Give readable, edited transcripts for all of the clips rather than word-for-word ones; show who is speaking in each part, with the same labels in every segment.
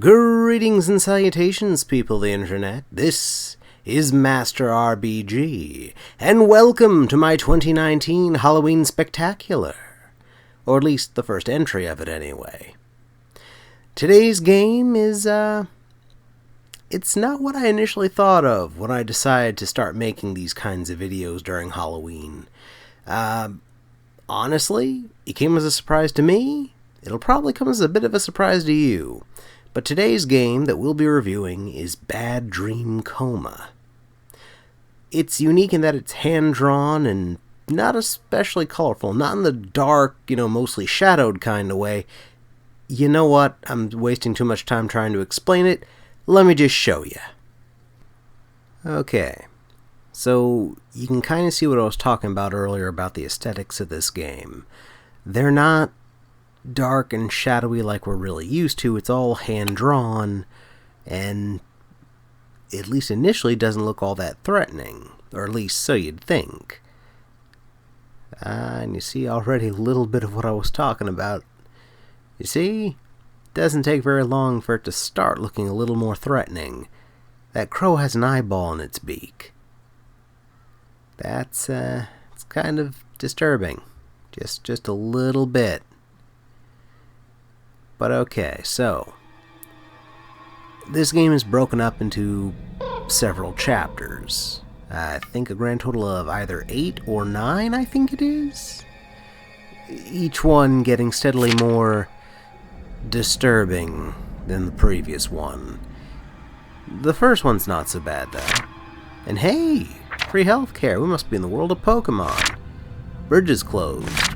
Speaker 1: Greetings and salutations, people of the internet. This is Master RBG, and welcome to my 2019 Halloween Spectacular. Or at least the first entry of it, anyway. Today's game is, it's not what I initially thought of when I decided to start making these kinds of videos during Halloween. Honestly, it came as a surprise to me. It'll probably come as a bit of a surprise to you. But today's game that we'll be reviewing is Bad Dream Coma. It's unique in that it's hand-drawn and not especially colorful, not in the dark, mostly shadowed kind of way. You know what? I'm wasting too much time trying to explain it. Let me just show you. Okay, so you can kind of see what I was talking about earlier about the aesthetics of this game. They're not dark and shadowy like we're really used to. It's all hand-drawn, and at least initially doesn't look all that threatening, or at least so you'd think. And you see already a little bit of what I was talking about. You see, it doesn't take very long for it to start looking a little more threatening. That crow has an eyeball in its beak. That's it's kind of disturbing, just a little bit. But okay, so this game is broken up into several chapters. I think a grand total of either 8 or 9, I think it is. Each one getting steadily more disturbing than the previous one. The first one's not so bad, though. And hey, free healthcare. We must be in the world of Pokemon. Bridge is closed.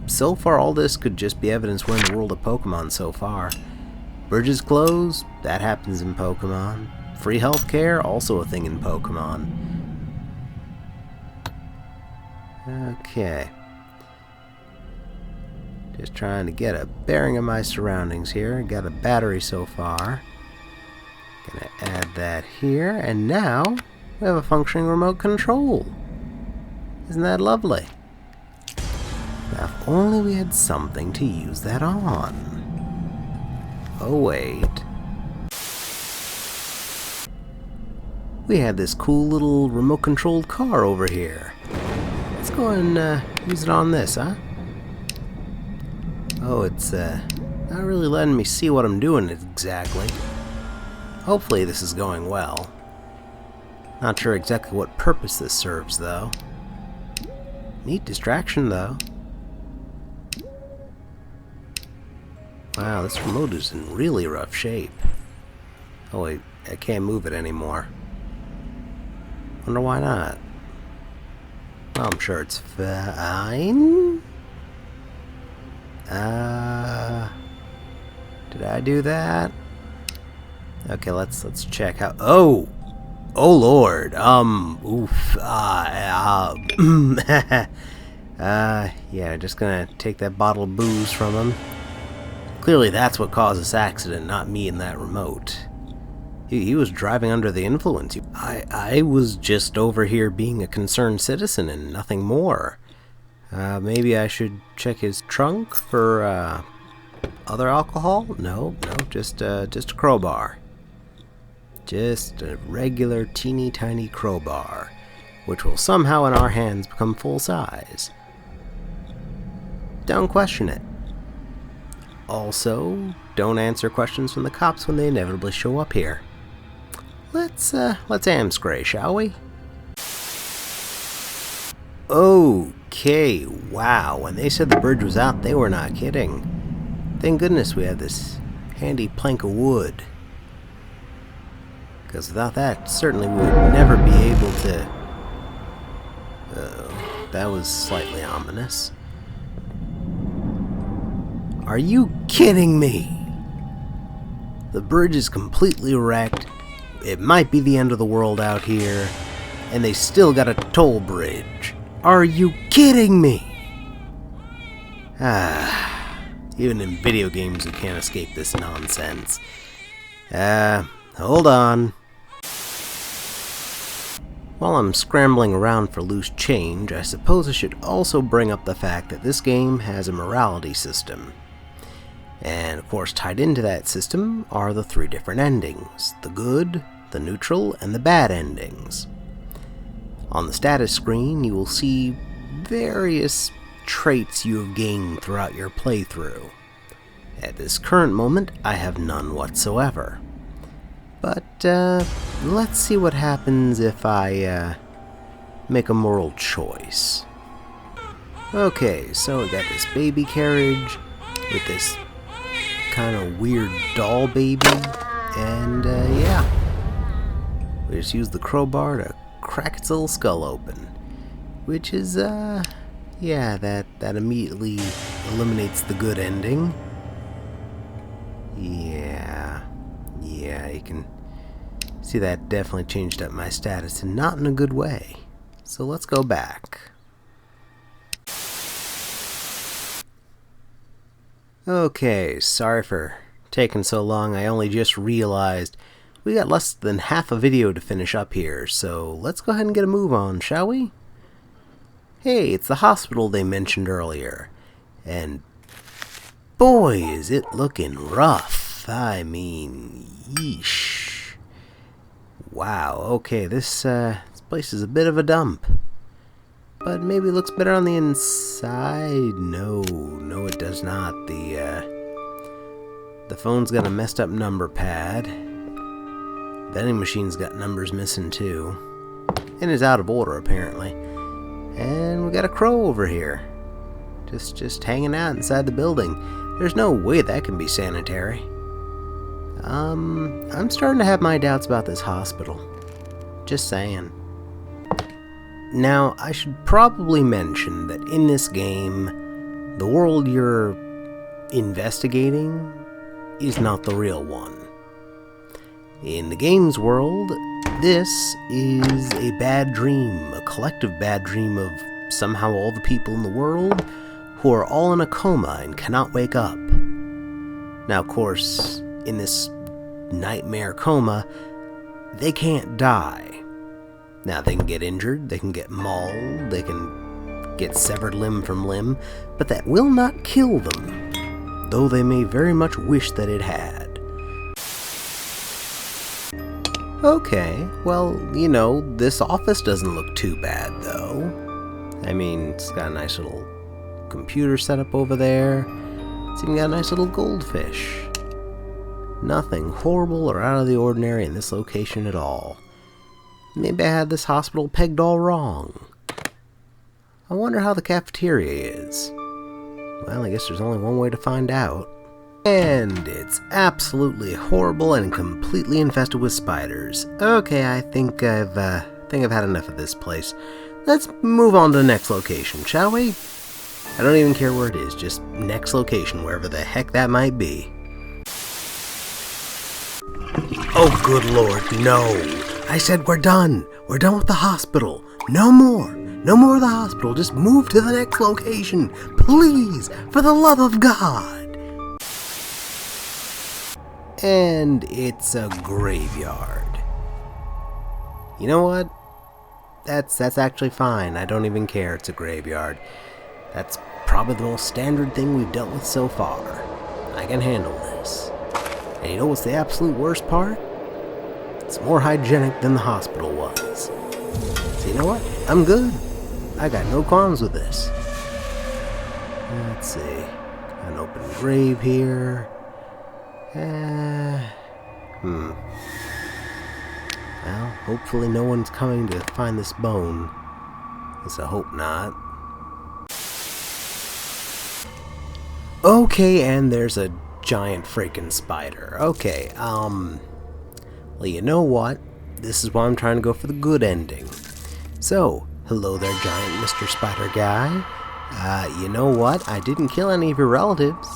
Speaker 1: So far, all this could just be evidence we're in the world of Pokemon so far. Bridges closed, that happens in Pokemon. Free healthcare, also a thing in Pokemon. Okay. Just trying to get a bearing of my surroundings here. Got a battery so far. Gonna add that here, and now we have a functioning remote control. Isn't that lovely? Now, if only we had something to use that on. Oh, wait. We have this cool little remote-controlled car over here. Let's go and use it on this, huh? Oh, it's not really letting me see what I'm doing exactly. Hopefully this is going well. Not sure exactly what purpose this serves, though. Neat distraction, though. Wow, this remote is in really rough shape. Oh wait, I can't move it anymore. Wonder why not. Well, I'm sure it's fine. Did I do that? Okay, let's check out. Oh Lord. Oof. Yeah, just gonna take that bottle of booze from him. Clearly that's what caused this accident, not me and that remote. He was driving under the influence. I was just over here being a concerned citizen and nothing more. Maybe I should check his trunk for other alcohol? No, just a crowbar. Just a regular teeny tiny crowbar, which will somehow in our hands become full size. Don't question it. Also, don't answer questions from the cops when they inevitably show up here. Let's amscray, shall we? Okay, wow, when they said the bridge was out, they were not kidding. Thank goodness we have this handy plank of wood. Because without that, certainly we would never be able to... that was slightly ominous. Are you kidding me? The bridge is completely wrecked. It might be the end of the world out here. And they still got a toll bridge. Are you kidding me? Even in video games you can't escape this nonsense. Hold on. While I'm scrambling around for loose change, I suppose I should also bring up the fact that this game has a morality system. And of course, tied into that system are the 3 different endings: the good, the neutral, and the bad endings. On the status screen, you will see various traits you have gained throughout your playthrough. At this current moment, I have none whatsoever. But let's see what happens if I make a moral choice. Okay, so we got this baby carriage with this kind of weird doll baby, and yeah, we just use the crowbar to crack its little skull open, which is yeah, that immediately eliminates the good ending. Yeah, you can see that definitely changed up my status, and not in a good way. So let's go back. Okay, sorry for taking so long. I only just realized we got less than half a video to finish up here, so let's go ahead and get a move on, shall we? Hey, it's the hospital they mentioned earlier, and boy, is it looking rough. I mean, yeesh. Wow, okay, this place is a bit of a dump. But maybe it looks better on the inside. No, it does not. The phone's got a messed up number pad. Vending machine's got numbers missing too, and is out of order apparently. And we got a crow over here, just hanging out inside the building. There's no way that can be sanitary. I'm starting to have my doubts about this hospital. Just saying. Now, I should probably mention that in this game, the world you're investigating is not the real one. In the game's world, this is a bad dream, a collective bad dream of somehow all the people in the world who are all in a coma and cannot wake up. Now, of course, in this nightmare coma, they can't die. Now, they can get injured, they can get mauled, they can get severed limb from limb, but that will not kill them, though they may very much wish that it had. Okay, well, you know, this office doesn't look too bad, though. I mean, it's got a nice little computer set up over there. It's even got a nice little goldfish. Nothing horrible or out of the ordinary in this location at all. Maybe I had this hospital pegged all wrong. I wonder how the cafeteria is. Well, I guess there's only one way to find out. And it's absolutely horrible and completely infested with spiders. Okay, I think I've had enough of this place. Let's move on to the next location, shall we? I don't even care where it is, just next location, wherever the heck that might be. Oh, good Lord, no! I said we're done. We're done with the hospital. No more. No more of the hospital. Just move to the next location. Please, for the love of God. And it's a graveyard. You know what? That's actually fine. I don't even care. It's a graveyard. That's probably the most standard thing we've dealt with so far. I can handle this. And you know what's the absolute worst part? It's more hygienic than the hospital was. So you know what? I'm good. I got no qualms with this. Let's see. An open grave here. Well, hopefully no one's coming to find this bone. At least I hope not. Okay, and there's a giant freaking spider. Okay, well, you know what? This is why I'm trying to go for the good ending. So, hello there, giant Mr. Spider Guy. You know what? I didn't kill any of your relatives.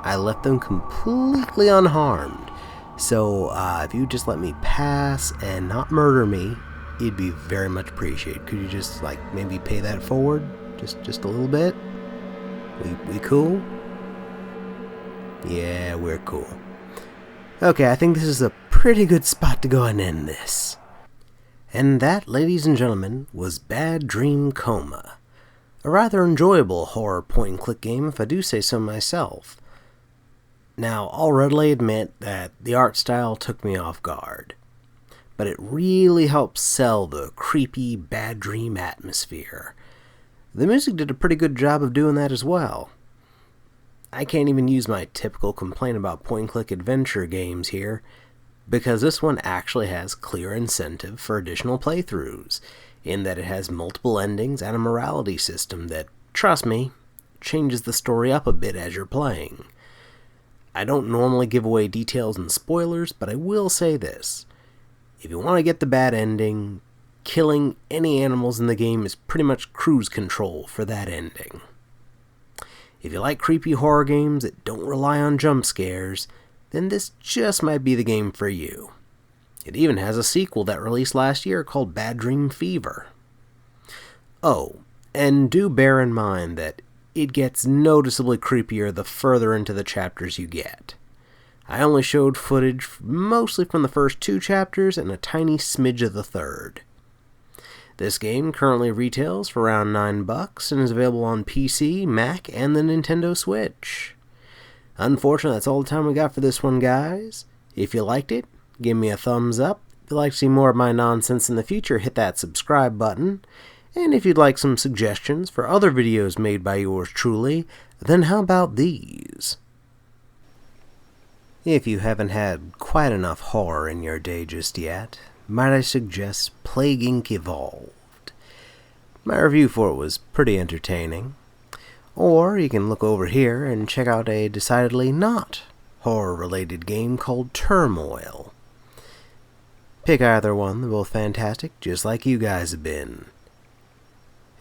Speaker 1: I left them completely unharmed. So, if you just let me pass and not murder me, it'd be very much appreciated. Could you just, like, maybe pay that forward? Just a little bit? We cool? Yeah, we're cool. Okay, I think this is a pretty good spot to go and end this. And that, ladies and gentlemen, was Bad Dream Coma. A rather enjoyable horror point-and-click game, if I do say so myself. Now, I'll readily admit that the art style took me off guard, but it really helps sell the creepy, bad dream atmosphere. The music did a pretty good job of doing that as well. I can't even use my typical complaint about point-and-click adventure games here, because this one actually has clear incentive for additional playthroughs, in that it has multiple endings and a morality system that, trust me, changes the story up a bit as you're playing. I don't normally give away details and spoilers, but I will say this. If you want to get the bad ending, killing any animals in the game is pretty much cruise control for that ending. If you like creepy horror games that don't rely on jump scares, then this just might be the game for you. It even has a sequel that released last year called Bad Dream Fever. Oh, and do bear in mind that it gets noticeably creepier the further into the chapters you get. I only showed footage mostly from the first 2 chapters and a tiny smidge of the third. This game currently retails for around $9 and is available on PC, Mac, and the Nintendo Switch. Unfortunately, that's all the time we got for this one, guys. If you liked it, give me a thumbs up. If you'd like to see more of my nonsense in the future, hit that subscribe button. And if you'd like some suggestions for other videos made by yours truly, then how about these? If you haven't had quite enough horror in your day just yet, might I suggest Plague Inc. Evolved. My review for it was pretty entertaining. Or you can look over here and check out a decidedly not horror-related game called Turmoil. Pick either one, they're both fantastic, just like you guys have been.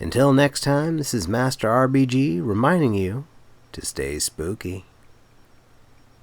Speaker 1: Until next time, this is Master RBG reminding you to stay spooky.